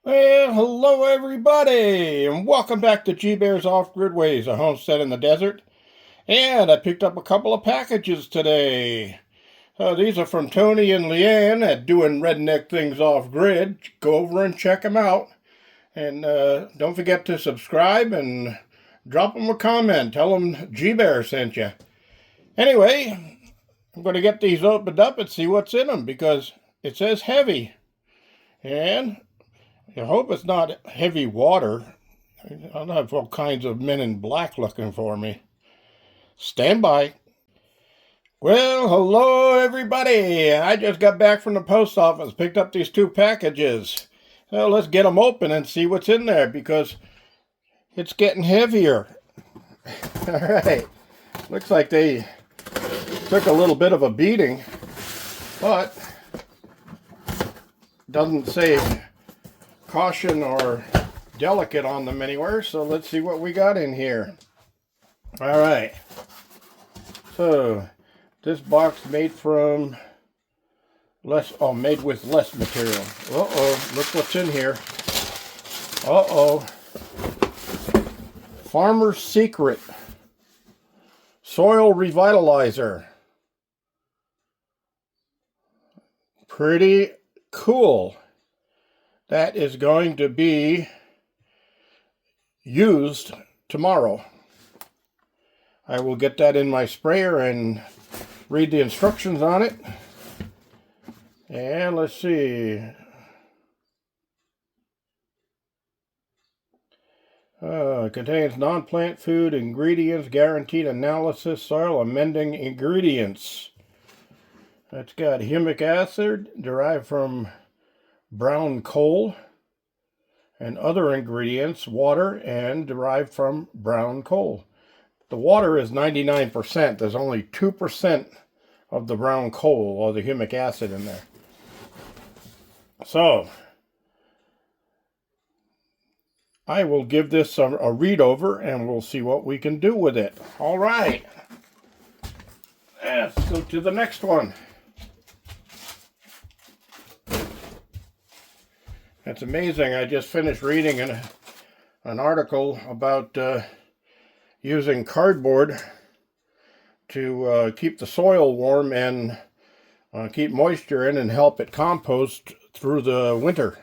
Well, hello everybody, and welcome back to G Bear's Off-Grid Ways, a homestead in the desert. And I picked up a couple of packages today. These are from Tony and Leanne at Doing Redneck Things Off-Grid. Go over and check them out. And don't forget to subscribe and drop them a comment. Tell them G Bear sent you. Anyway, I'm going to get these opened up and see what's in them because it says heavy. And I hope it's not heavy water. I'll have all kinds of men in black looking for me. Stand by. Well, hello everybody. I just got back from the post office, picked up these two packages. Well, let's get them open and see what's in there because it's getting heavier. All right. Looks like they took a little bit of a beating, but doesn't say caution or delicate on them anywhere, so let's see what we got in here. All right, so this box made from made with less material. Look what's in here. Farmer's Secret Soil Revitalizer. Pretty cool. That is going to be used tomorrow. I will get that in my sprayer and read the instructions on it. And let's see. Contains non-plant food ingredients, guaranteed analysis, soil amending ingredients. It's got humic acid derived from brown coal and other ingredients, water, and derived from brown coal. The water is 99%. There's only 2% of the brown coal or the humic acid in there. So, I will give this a read over and we'll see what we can do with it. All right. Let's go to the next one. It's amazing. I just finished reading an article about using cardboard to keep the soil warm and keep moisture in and help it compost through the winter.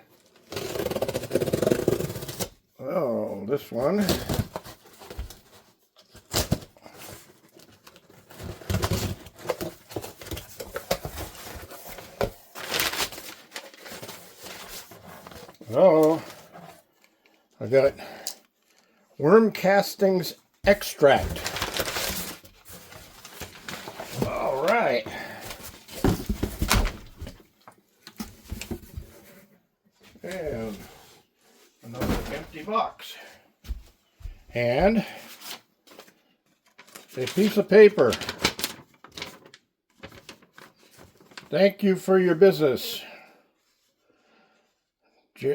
Oh, this one. Oh, I got worm castings extract. All right. And another empty box. And a piece of paper. Thank you for your business.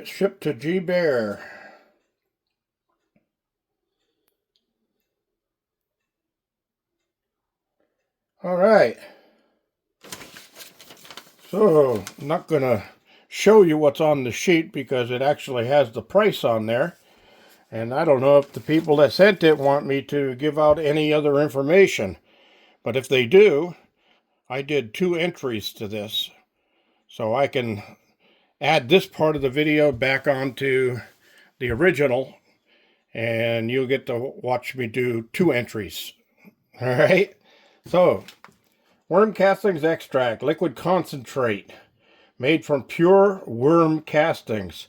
Shipped to G Bear. All right. So, I'm not going to show you what's on the sheet because it actually has the price on there. And I don't know if the people that sent it want me to give out any other information. But if they do, I did 2 entries to this. So I can add this part of the video back onto the original, and you'll get to watch me do 2 entries. All right. So, worm castings extract, liquid concentrate, made from pure worm castings.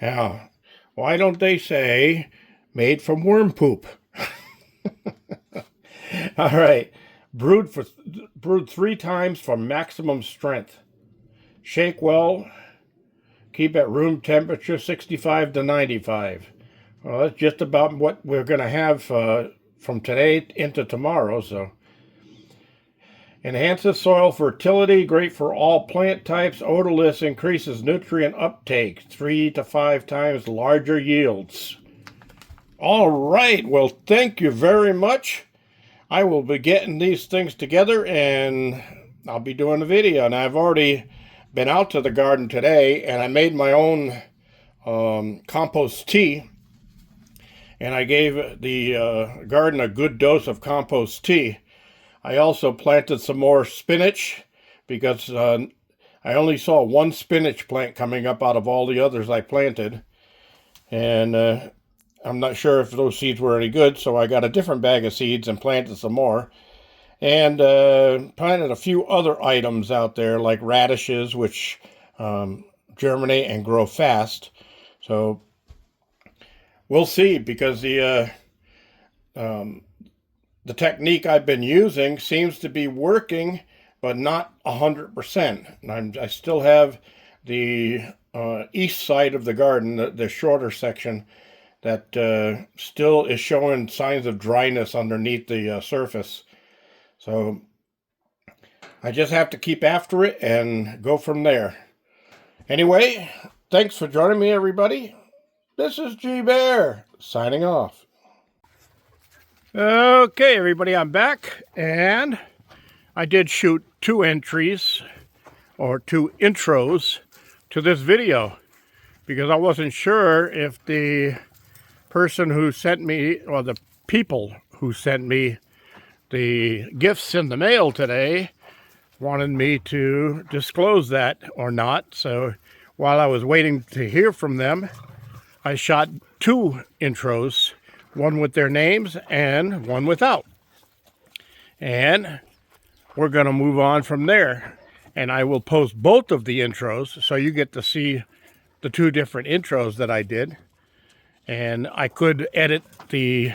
Now, why don't they say made from worm poop? All right. Brewed 3 times for maximum strength. Shake well. Keep at room temperature 65 to 95. Well, that's just about what we're going to have from today into tomorrow. So, enhances soil fertility, great for all plant types, odorless, increases nutrient uptake, 3 to 5 times larger yields. All right, well, thank you very much. I will be getting these things together and I'll be doing a video. And I've already been out to the garden today and I made my own compost tea, and I gave the garden a good dose of compost tea. I also planted some more spinach because I only saw one spinach plant coming up out of all the others I planted. And I'm not sure if those seeds were any good, so I got a different bag of seeds and planted some more. And planted a few other items out there, like radishes, which germinate and grow fast. So we'll see, because the technique I've been using seems to be working, but not 100%. I still have the east side of the garden, the shorter section, that still is showing signs of dryness underneath the surface. So I just have to keep after it and go from there. Anyway, thanks for joining me, everybody. This is G Bear signing off. Okay, everybody, I'm back, and I did shoot two entries or two intros to this video because I wasn't sure if the person who sent me, or the people who sent me the gifts in the mail today, wanted me to disclose that or not. So while I was waiting to hear from them, I shot two intros, one with their names and one without. And we're going to move on from there. And I will post both of the intros so you get to see the two different intros that I did. And I could edit the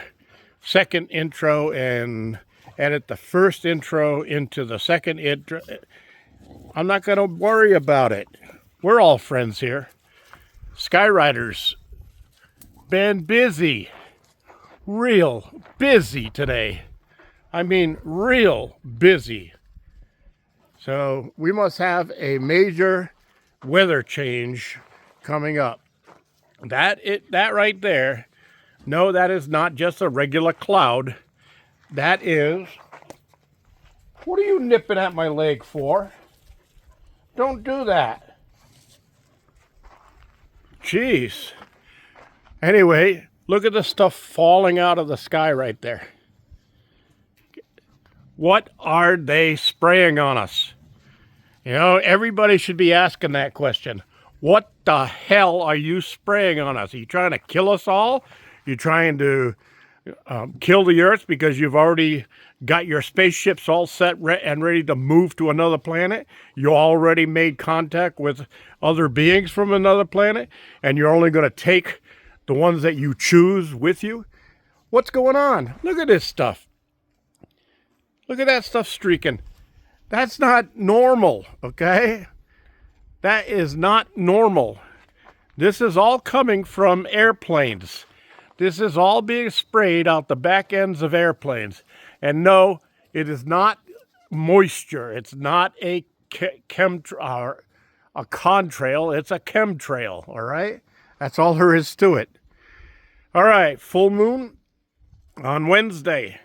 second intro and edit the first intro into the second intro. I'm not going to worry about it. We're all friends here. Skyrider's been busy. Real busy today. I mean, real busy. So we must have a major weather change coming up. That right there, no, that is not just a regular cloud. That is, what are you nipping at my leg for? Don't do that. Jeez. Anyway, look at the stuff falling out of the sky right there. What are they spraying on us? You know, everybody should be asking that question. What the hell are you spraying on us? Are you trying to kill us all? You trying to kill the Earth because you've already got your spaceships all set and ready to move to another planet? You already made contact with other beings from another planet, and you're only going to take the ones that you choose with you? What's going on? Look at this stuff. Look at that stuff streaking. That's not normal, okay? That is not normal. This is all coming from airplanes. This is all being sprayed out the back ends of airplanes. And no, it is not moisture. It's not a contrail. It's a chemtrail, all right? That's all there is to it. All right, full moon on Wednesday.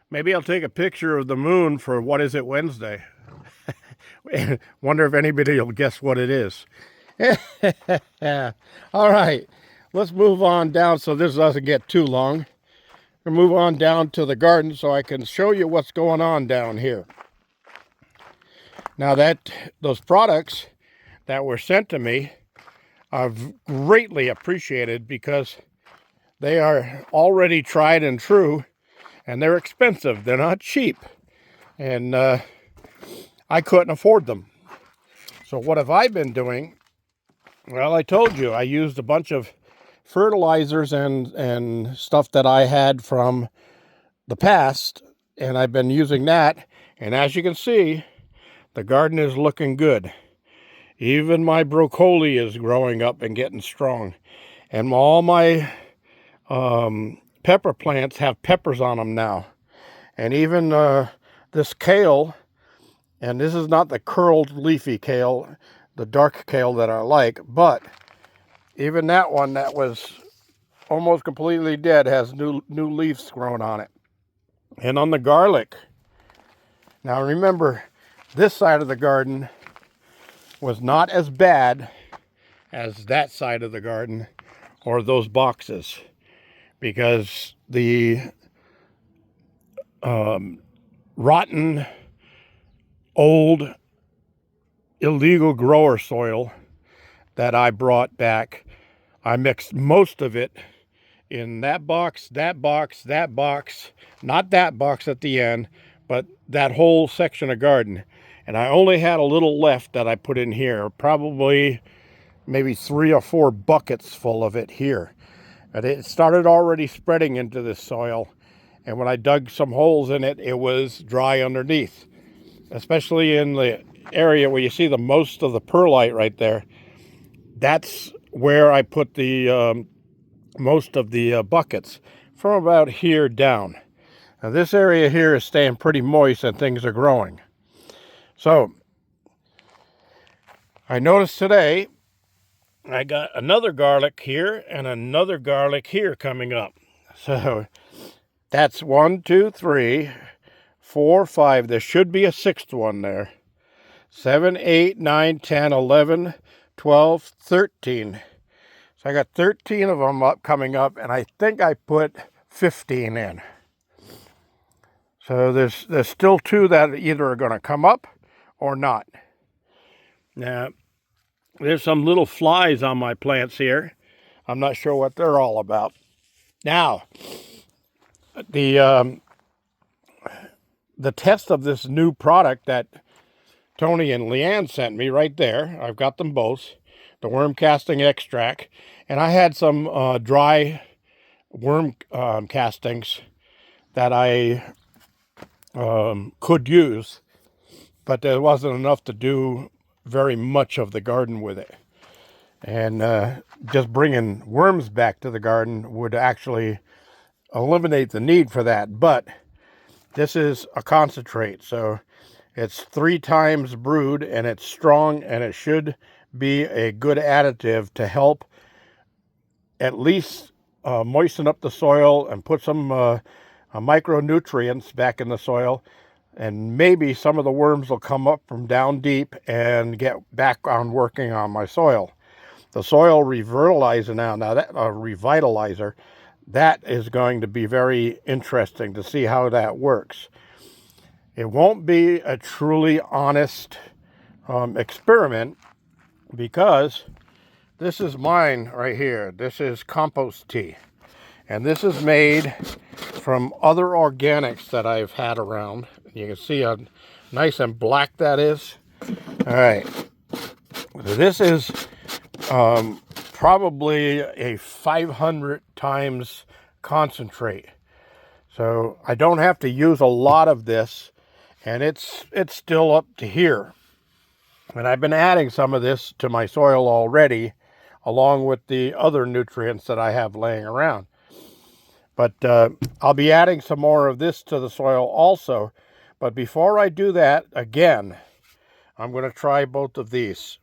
Maybe I'll take a picture of the moon for What Is It Wednesday. Wonder if anybody will guess what it is. All right, let's move on down so this doesn't get too long. We'll move on down to the garden so I can show you what's going on down here. Now those products that were sent to me are greatly appreciated because they are already tried and true, and they're expensive. They're not cheap. And I couldn't afford them. So what have I been doing? Well, I told you I used a bunch of fertilizers and stuff that I had from the past, and I've been using that. And as you can see, the garden is looking good. Even my broccoli is growing up and getting strong. And all my pepper plants have peppers on them now. And even this kale, and this is not the curled leafy kale, the dark kale that I like, but even that one that was almost completely dead has new leaves growing on it. And on the garlic, now remember, this side of the garden was not as bad as that side of the garden or those boxes, because the rotten, old, illegal grower soil that I brought back, I mixed most of it in that box, that box, that box, not that box at the end, but that whole section of garden. And I only had a little left that I put in here, probably maybe 3 or 4 buckets full of it here. But it started already spreading into this soil. And when I dug some holes in it, it was dry underneath, especially in the area where you see the most of the perlite right there. That's where I put the most of the buckets, from about here down. Now this area here is staying pretty moist and things are growing. So I noticed today I got another garlic here and another garlic here coming up. So that's 1, 2, 3, 4, 5. There should be a 6th one there. 7, 8, 9, 10, 11, 12, 13. So I got 13 of them coming up, and I think I put 15 in. So there's still 2 that either are going to come up or not. Now, there's some little flies on my plants here. I'm not sure what they're all about. Now, the test of this new product that Tony and Leanne sent me right there, I've got them both, the worm casting extract, and I had some dry worm castings that I could use, but there wasn't enough to do very much of the garden with it. And just bringing worms back to the garden would actually eliminate the need for that. But this is a concentrate, so it's 3 times brewed, and it's strong, and it should be a good additive to help at least moisten up the soil and put some micronutrients back in the soil. And maybe some of the worms will come up from down deep and get back on working on my soil. The soil revitalizer now that revitalizer, that is going to be very interesting to see how that works. It won't be a truly honest experiment, because this is mine right here. This is compost tea. And this is made from other organics that I've had around. You can see how nice and black that is. All right. This is probably a 500 times concentrate. So I don't have to use a lot of this, and it's still up to here. And I've been adding some of this to my soil already, along with the other nutrients that I have laying around. But I'll be adding some more of this to the soil also. But before I do that, again, I'm going to try both of these.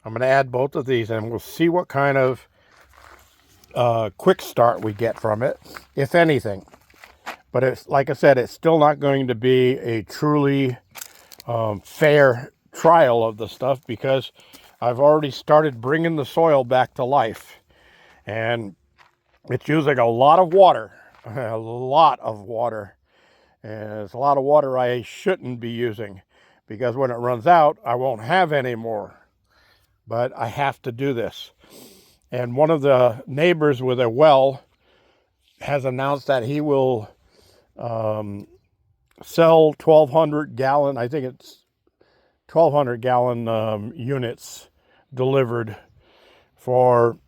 I'm going to add both of these, and we'll see what kind of quick start we get from it, if anything. But it's, like I said, it's still not going to be a truly fair trial of the stuff, because I've already started bringing the soil back to life. And it's using a lot of water, a lot of water. And it's a lot of water I shouldn't be using, because when it runs out, I won't have any more. But I have to do this. And one of the neighbors with a well has announced that he will sell 1,200 gallon, I think it's 1,200 gallon units delivered for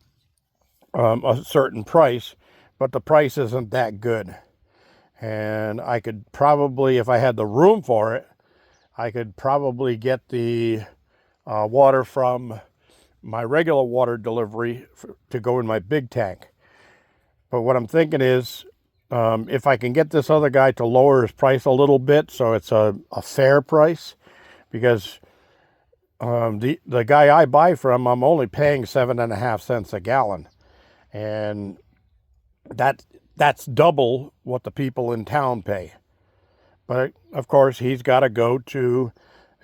a certain price, but the price isn't that good. And I could probably, if I had the room for it, I could probably get the water from my regular water delivery to go in my big tank. But what I'm thinking is, if I can get this other guy to lower his price a little bit so it's a fair price, because the guy I buy from, I'm only paying 7.5 cents a gallon. And that's double what the people in town pay. But of course, he's got to go to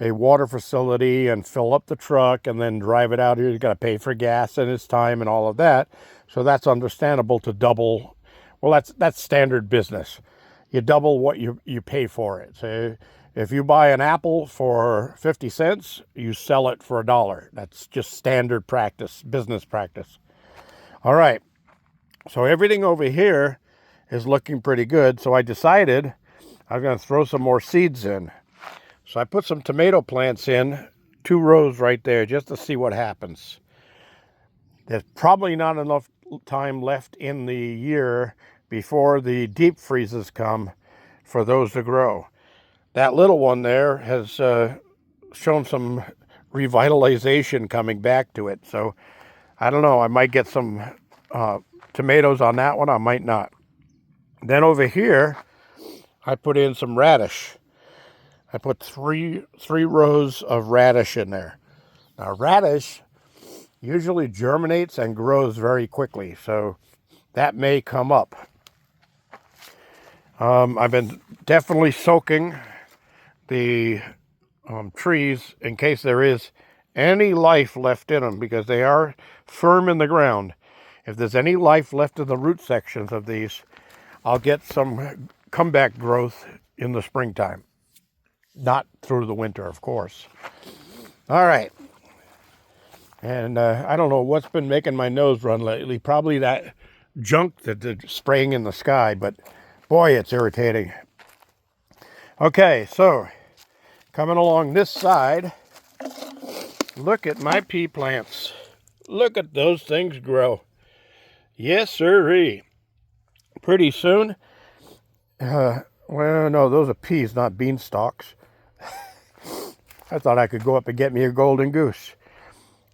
a water facility and fill up the truck and then drive it out here. You got to pay for gas and his time and all of that. So that's understandable to double. Well, that's standard business. You double what you pay for it. So if you buy an apple for 50 cents, you sell it for $1. That's just standard practice, business practice. All right. So everything over here is looking pretty good. So I decided I'm going to throw some more seeds in. So I put some tomato plants in, 2 rows right there, just to see what happens. There's probably not enough time left in the year before the deep freezes come for those to grow. That little one there has shown some revitalization coming back to it. So I don't know, I might get some tomatoes on that one, I might not. Then over here, I put in some radish. I put three rows of radish in there. Now radish usually germinates and grows very quickly, so that may come up. I've been definitely soaking the trees in case there is any life left in them, because they are firm in the ground. If there's any life left in the root sections of these, I'll get some comeback growth in the springtime. Not through the winter, of course. All right. And I don't know what's been making my nose run lately. Probably that junk that they're spraying in the sky, but boy, it's irritating. Okay, so coming along this side, look at my pea plants. Look at those things grow. Yes, sirree. Pretty soon, well, no, those are peas, not beanstalks. I thought I could go up and get me a golden goose.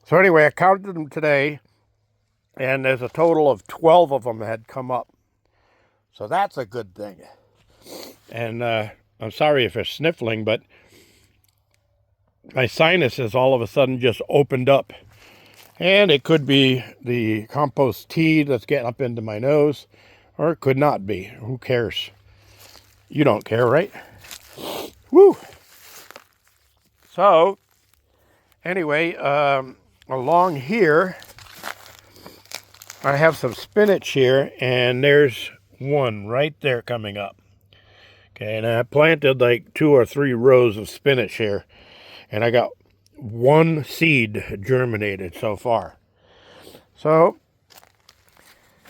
So anyway, I counted them today, and there's a total of 12 of them that had come up. So that's a good thing. And I'm sorry if you're sniffling, but my sinuses all of a sudden just opened up. And it could be the compost tea that's getting up into my nose, or it could not be. Who cares? You don't care, right? Woo! So, anyway, along here, I have some spinach here, and there's one right there coming up. Okay, and I planted like 2 or 3 rows of spinach here, and I got 1 seed germinated so far. So,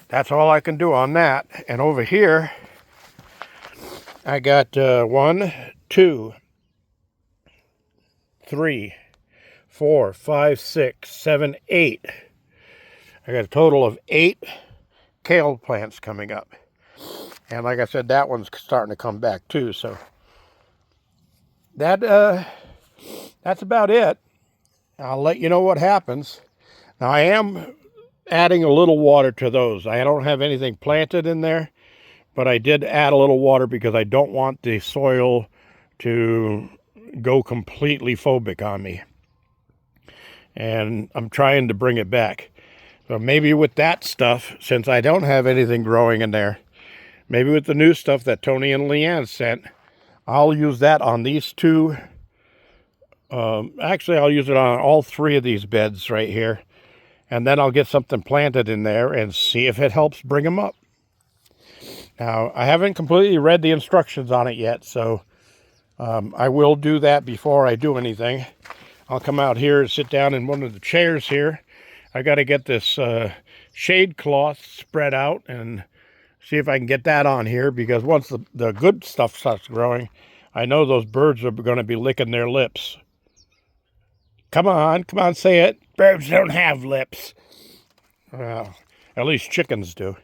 that's all I can do on that. And over here, I got 1, 2, 3, 4, 5, 6, 7, 8. I got a total of 8 kale plants coming up. And like I said, that one's starting to come back too. So that's about it. I'll let you know what happens. Now I am adding a little water to those. I don't have anything planted in there, but I did add a little water because I don't want the soil to go completely phobic on me. And I'm trying to bring it back. So maybe with that stuff, since I don't have anything growing in there, maybe with the new stuff that Tony and Leanne sent, I'll use that on these 2. Actually, I'll use it on all 3 of these beds right here. And then I'll get something planted in there and see if it helps bring them up. Now, I haven't completely read the instructions on it yet, so I will do that before I do anything. I'll come out here and sit down in one of the chairs here. I got to get this shade cloth spread out and see if I can get that on here, because once the good stuff starts growing, I know those birds are going to be licking their lips. Come on, say it. Birds don't have lips. Well, at least chickens do.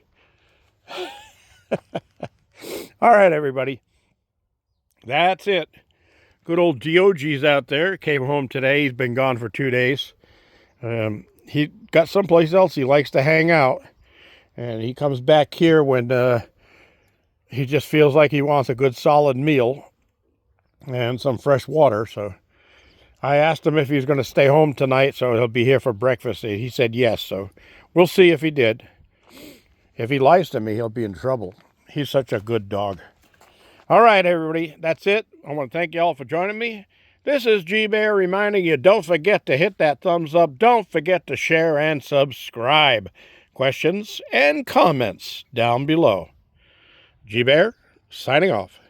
All right, everybody. That's it. Good old Diogenes out there came home today. He's been gone for 2 days. He got someplace else he likes to hang out. And he comes back here when he just feels like he wants a good solid meal and some fresh water. So I asked him if he was going to stay home tonight so he'll be here for breakfast. He said yes. So we'll see if he did. If he lies to me, he'll be in trouble. He's such a good dog. All right, everybody. That's it. I want to thank you all for joining me. This is G-Bear reminding you, don't forget to hit that thumbs up. Don't forget to share and subscribe. Questions and comments down below. G-Bear, signing off.